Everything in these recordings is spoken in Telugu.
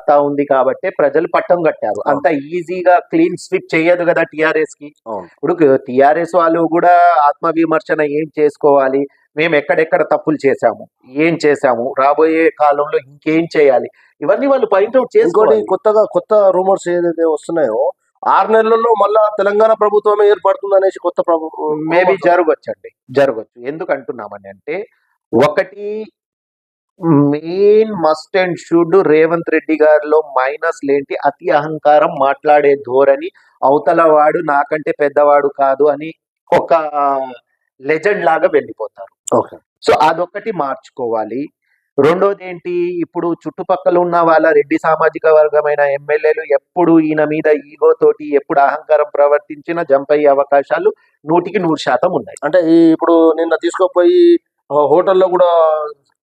సత్తా ఉంది కాబట్టి ప్రజలు పట్టం కట్టారు. అంత ఈజీగా క్లీన్ స్విప్ చేయదు కదా టిఆర్ఎస్ కి. ఇప్పుడు టిఆర్ఎస్ వాళ్ళు కూడా ఆత్మవిమర్శన ఏం చేసుకోవాలి, మేము ఎక్కడెక్కడ తప్పులు చేశాము, ఏం చేశాము, రాబోయే కాలంలో ఇంకేం చేయాలి, ఇవన్నీ వాళ్ళు పాయింట్అవుట్ చేసుకోవాలి. కొత్త రూమర్స్ ఏదైతే వస్తున్నాయో 6 నెలల్లో మళ్ళా తెలంగాణ ప్రభుత్వమే ఏర్పడుతుంది అనేసి కొత్త ప్రభుత్వం మేబీ జరగచ్చు. ఎందుకు అంటున్నామని అంటే, ఒకటి main must and should Revanth Reddy గారిలో మైనస్ లేంటి అతి అహంకారం, మాట్లాడే ధోరణి, అవతల వాడు నాకంటే పెద్దవాడు కాదు అని ఒక లెజెండ్ లాగా వెళ్ళిపోతారు. సో అదొక్కటి మార్చుకోవాలి. రెండోది ఏంటి, ఇప్పుడు చుట్టుపక్కల ఉన్న వాళ్ళ రెడ్డి సామాజిక వర్గమైన ఎమ్మెల్యేలు ఎప్పుడు ఈయన మీద ఈగోతోటి ఎప్పుడు అహంకారం ప్రవర్తించినా జంప్ అయ్యే అవకాశాలు 100% ఉన్నాయి. అంటే ఇప్పుడు నిన్న తీసుకుపోయి హోటల్లో కూడా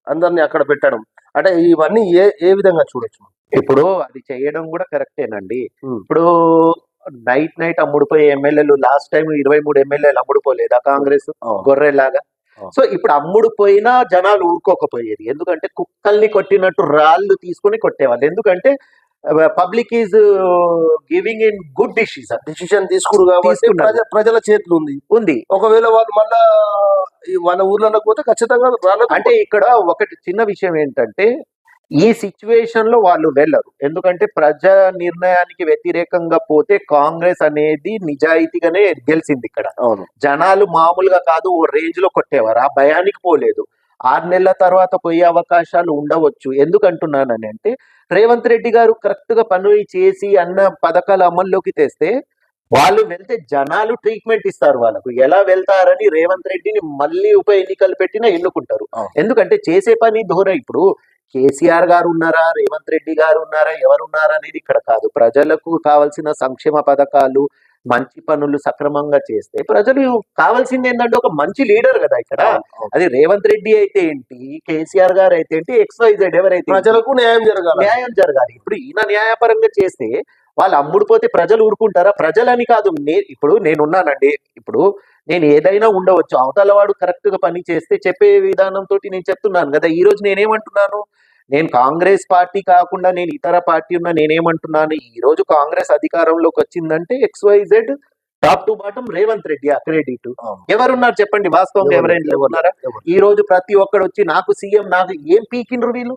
అందరినీ అక్కడ పెట్టడం, అంటే ఇవన్నీ ఏ విధంగా చూడొచ్చు? ఇప్పుడు అది చేయడం కూడా కరెక్టేనండి. ఇప్పుడు నైట్ అమ్ముడుపోయే ఎమ్మెల్యేలు లాస్ట్ టైం 23 ఎమ్మెల్యేలు అమ్ముడుపోలేదా కాంగ్రెస్ గొర్రెలాగా? సో ఇప్పుడు అమ్ముడు పోయినా జనాలు ఊరుకోకపోయేది. ఎందుకంటే కుక్కల్ని కొట్టినట్టు రాళ్ళు తీసుకుని కొట్టేవాళ్ళు. ఎందుకంటే public is giving in good decision తీసుకురు కాబట్టి ప్రజల చేతులు ఉంది. ఒకవేళ వాళ్ళు మళ్ళా వాళ్ళ ఊర్లలో పోతే ఖచ్చితంగా అంటే ఇక్కడ ఒకటి చిన్న విషయం ఏంటంటే, ఈ సిచ్యువేషన్ లో వాళ్ళు వెళ్ళరు. ఎందుకంటే ప్రజా నిర్ణయానికి వ్యతిరేకంగా పోతే కాంగ్రెస్ అనేది నిజాయితీగానే గెలిచింది. ఇక్కడ జనాలు మామూలుగా కాదు, ఓ రేంజ్ లో కొట్టేవారు. ఆ భయానికి పోలేదు. 6 నెలల తర్వాత పోయే అవకాశాలు ఉండవచ్చు. ఎందుకంటున్నానని అంటే, రేవంత్ రెడ్డి గారు కరెక్ట్ గా పనులు చేసి అన్న పథకాలు అమల్లోకి తెస్తే వాళ్ళు వెళ్తే జనాలు ట్రీట్మెంట్ ఇస్తారు. వాళ్ళకు ఎలా వెళ్తారని రేవంత్ రెడ్డిని మళ్ళీ ఉప ఎన్నికలు పెట్టినా ఎన్నుకుంటారు. ఎందుకంటే చేసే పని ధోరణి. ఇప్పుడు కేసీఆర్ గారు ఉన్నారా, రేవంత్ రెడ్డి గారు ఉన్నారా, ఎవరున్నారా అనేది ఇక్కడ కాదు. ప్రజలకు కావాల్సిన సంక్షేమ పథకాలు, మంచి పనులు సక్రమంగా చేస్తే ప్రజలు కావాల్సింది ఏంటంటే ఒక మంచి లీడర్ కదా ఇక్కడ. అది రేవంత్ రెడ్డి అయితే ఏంటి, కేసీఆర్ గారు అయితే ఏంటి, XYZ ఎవరైతే ప్రజలకు న్యాయం జరగాలి. ఇప్పుడు ఈయన న్యాయపరంగా చేస్తే వాళ్ళు అమ్ముడుపోతే ప్రజలు ఊరుకుంటారా? ప్రజలని కాదు, ఇప్పుడు నేనున్నానండి. ఇప్పుడు నేను ఏదైనా ఉండవచ్చు, అవతల వాడు కరెక్ట్ గా పని చేస్తే చెప్పే విధానంతో నేను చెప్తున్నాను కదా. ఈ రోజు నేనేమంటున్నాను, నేను కాంగ్రెస్ పార్టీ కాకుండా నేను ఇతర పార్టీ ఉన్నా నేనేమంటున్నాను, ఈ రోజు కాంగ్రెస్ అధికారంలోకి వచ్చిందంటే XYZ top to bottom Revanth Reddy credit. ఎవరున్నారు చెప్పండి, వాస్తవంగా ఎవరైనా ఉన్నారా? ఈ రోజు ప్రతి ఒక్కడు వచ్చి నాకు సీఎం, నాకు ఏం పీకిండ్రు వీళ్ళు?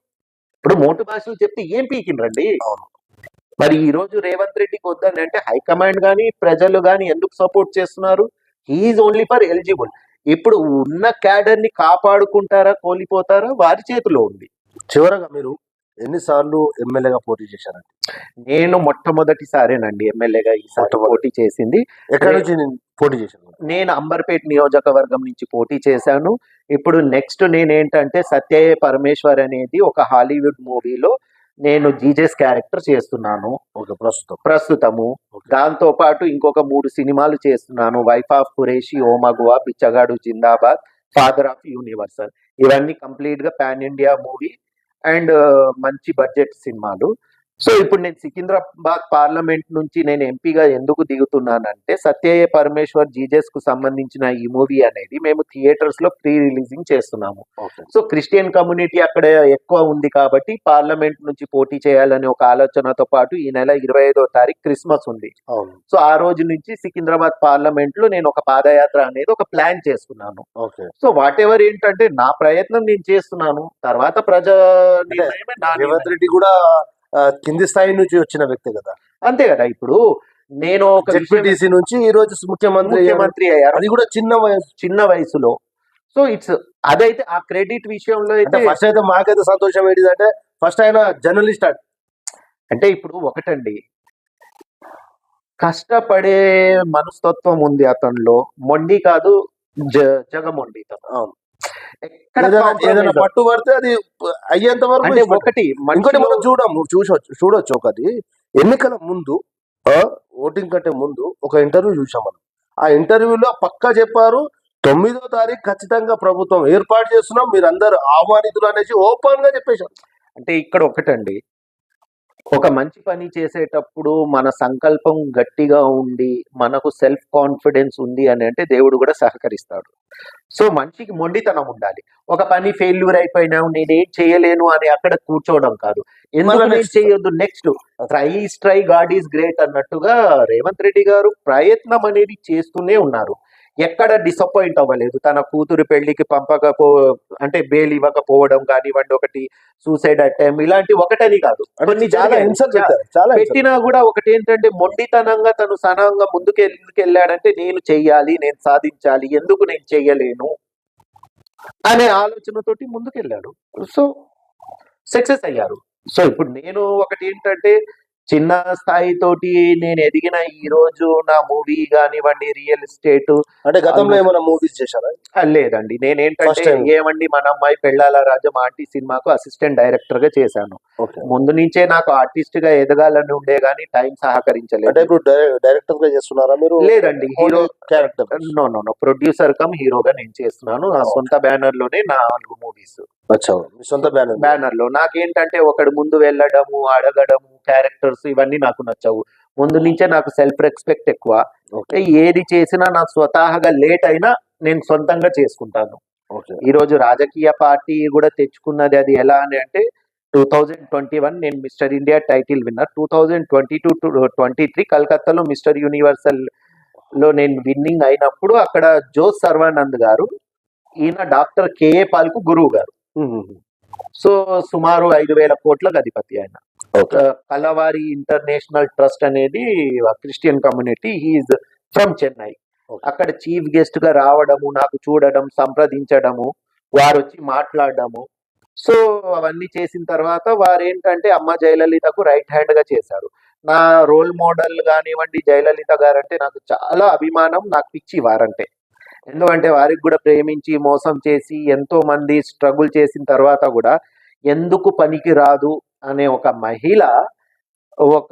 ఇప్పుడు మోటు భాషలు చెప్తే ఏం పీకిండ్రండి? మరి ఈ రోజు రేవంత్ రెడ్డికి వద్దని అంటే హైకమాండ్ గానీ ప్రజలు గానీ ఎందుకు సపోర్ట్ చేస్తున్నారు? He's only for eligible. ఇప్పుడు ఉన్న క్యాడర్ ని కాపాడుకుంటారా, కోల్పోతారా, వారి చేతిలో ఉంది. చివరగా మీరు ఎన్నిసార్లు ఎమ్మెల్యేగా పోటీ చేశారండి? నేను మొట్టమొదటిసారేనండి ఎమ్మెల్యేగా ఈసారి పోటీ చేసింది. ఎక్కడి నుంచి పోటీ చేశాను? నేను అంబర్పేట నియోజకవర్గం నుంచి పోటీ చేశాను. ఇప్పుడు నెక్స్ట్ నేనేంటంటే సత్యయ్య పరమేశ్వర్ అనేది ఒక హాలీవుడ్ మూవీలో నేను జీజస్ క్యారెక్టర్ చేస్తున్నాను ప్రస్తుతము. దాంతో పాటు ఇంకొక 3 సినిమాలు చేస్తున్నాను. వైఫ్ ఆఫ్ ఖురేషి, ఓ మగువా, బిచ్చగాడు జిందాబాద్, ఫాదర్ ఆఫ్ యూనివర్సల్. ఇవన్నీ కంప్లీట్ గా పాన్ ఇండియా మూవీ అండ్ మంచి బడ్జెట్ సినిమాలు. సో ఇప్పుడు నేను సికింద్రాబాద్ పార్లమెంట్ నుంచి నేను ఎంపీగా ఎందుకు దిగుతున్నానంటే, సత్యయ్య పరమేశ్వర్ జీజస్ కు సంబంధించిన ఈ మూవీ అనేది మేము థియేటర్స్ లో ప్రీ రిలీజింగ్ చేస్తున్నాము. సో క్రిస్టియన్ కమ్యూనిటీ అక్కడ ఎక్కువ ఉంది కాబట్టి పార్లమెంట్ నుంచి పోటీ చేయాలనే ఒక ఆలోచనతో పాటు ఈ నెల 25వ తారీఖు క్రిస్మస్ ఉంది. సో ఆ రోజు నుంచి సికింద్రాబాద్ పార్లమెంట్ లో నేను ఒక పాదయాత్ర అనేది ఒక ప్లాన్ చేసుకున్నాను. సో వాట్ ఎవర్ ఏంటంటే నా ప్రయత్నం నేను చేస్తున్నాను, తర్వాత ప్రజా రేవంత్ రెడ్డి కూడా కింది స్థాయి నుంచి వచ్చిన వ్యక్తి కదా, అంతే కదా. ఇప్పుడు నేను ఒక జెడ్పీటీసీ నుంచి ఈ రోజు ముఖ్యమంత్రి అయ్యారు, అది కూడా చిన్న వయసులో. సో అదైతే ఆ క్రెడిట్ విషయంలో అయితే ఫస్ట్ అయితే మాకైతే సంతోషం ఏంటిదంటే, ఫస్ట్ ఆయన జర్నలిస్ట్ అంటే ఇప్పుడు ఒకటండి, కష్టపడే మనస్తత్వం ఉంది అతనిలో, మొండి కాదు, జగమొండి. ఏదైనా పట్టు పడితే అది అయ్యేంత వరకు. అంటే ఒకటి ఇంకోటి మనం చూడొచ్చు, ఒకటి ఎన్నికల ముందు ఓటింగ్ కంటే ముందు ఒక ఇంటర్వ్యూ చూసాం మనం. ఆ ఇంటర్వ్యూలో పక్కా చెప్పారు, 9వ తారీఖు ఖచ్చితంగా ప్రభుత్వం ఏర్పాటు చేస్తున్నాం, మీరు అందరు ఆహ్వానితులు అనేసి ఓపెన్ గా చెప్పేశారు. అంటే ఇక్కడ ఒకటండి, ఒక మంచి పని చేసేటప్పుడు మన సంకల్పం గట్టిగా ఉండి మనకు సెల్ఫ్ కాన్ఫిడెన్స్ ఉంది అని అంటే దేవుడు కూడా సహకరిస్తాడు. సో మనిషికి మొండితనం ఉండాలి. ఒక పని ఫెయిల్యూర్ అయిపోయినావు నేనేం చేయలేను అని అక్కడ కూర్చోవడం కాదు. ఎందుకు మళ్ళా నేను నెక్స్ట్ చేయొద్దు, next try God is great అన్నట్టుగా రేవంత్ రెడ్డి గారు ప్రయత్నం అనేది చేస్తూనే ఉన్నారు. ఎక్కడ డిసప్పాయింట్ అవ్వలేదు. తన కూతురు పెళ్లికి అంటే బెయిల్ ఇవ్వకపోవడం కానివ్వండి, ఒకటి సూసైడ్ అటెంప్ట్, ఇలాంటి ఒకటని కాదు, అంటే కొన్ని చాలా జరిగాయి. హింసలు పెట్టారు, చాలా హింసలు. పెట్టినా కూడా ఒకటి ఏంటంటే మొండితనంగా తను సనంగా ఎందుకు వెళ్ళాడంటే నేను చెయ్యాలి, నేను సాధించాలి, ఎందుకు నేను చెయ్యలేను అనే ఆలోచనతోటి ముందుకెళ్ళాడు. సో సక్సెస్ అయ్యారు. సో ఇప్పుడు నేను ఒకటి ఏంటంటే చిన్న స్థాయితోటి నేను ఎదిగిన ఈ రోజు నా మూవీ కానివ్వండి, రియల్ ఎస్టేట్ అంటే గతంలో ఏమైనా మూవీస్ చేశారా? లేదండి. నేనేంటంటే ఫస్ట్ టైం. ఏమండి మన అమ్మాయి పెళ్ళాల రాజం ఆంటీ సినిమాకు అసిస్టెంట్ డైరెక్టర్ గా చేశాను. ఓకే. ముందు నుంచే నాకు ఆర్టిస్ట్ గా ఎదగాలని ఉండే గానీ టైం అంటే సహకరించలేదు. ఇప్పుడు డైరెక్టర్ గా చేస్తున్నారా మీరు? లేదండి, hero character. No producer cum హీరోగా నేను చేస్తున్నాను. నా సొంత బ్యానర్ లోనే 4 మూవీస్. అచ్చా, మీ సొంత బ్యానర్. బ్యానర్ లో నాకేంటంటే ఒకడు ముందు వెళ్ళడము, అడగడము, క్యారెక్టర్స్ ఇవన్నీ నాకు నచ్చవు. ముందు నుంచే నాకు సెల్ఫ్ రెస్పెక్ట్ ఎక్కువ. ఓకే. ఏది చేసినా నాకు స్వతహాగా లేట్ అయినా నేను సొంతంగా చేసుకుంటాను. ఓకే. ఈ రోజు రాజకీయ పార్టీ కూడా తెచ్చుకున్నది అది ఎలా అని అంటే 2021 నేను mister India title winner. 2022 to 23 కలకత్తాలో మిస్టర్ యూనివర్సల్ లో నేను విన్నింగ్ అయినప్పుడు అక్కడ జోస్ సర్వానంద్ గారు, ఈయన డాక్టర్ కేఏ పాల్ కు గురువు గారు. సో సుమారు 5,000 కోట్లకు అధిపతి ఆయన. ఓకే. కలవారి ఇంటర్నేషనల్ ట్రస్ట్ అనేది Christian community, he's from Chennai. అక్కడ చీఫ్ గెస్ట్ గా రావడము, నాకు చూడడం, సంప్రదించడము, వారు వచ్చి మాట్లాడడము. సో అవన్నీ చేసిన తర్వాత వారు ఏంటంటే అమ్మ జయలలితకు రైట్ హ్యాండ్ గా చేశారు. నా రోల్ మోడల్ కానివ్వండి జయలలిత గారు అంటే నాకు చాలా అభిమానం, నాకు పిచ్చి వారంటే. ఎందుకంటే వారికి కూడా ప్రేమించి మోసం చేసి ఎంతో మంది స్ట్రగుల్ చేసిన తర్వాత కూడా ఎందుకు పనికి రాదు అనే ఒక మహిళ ఒక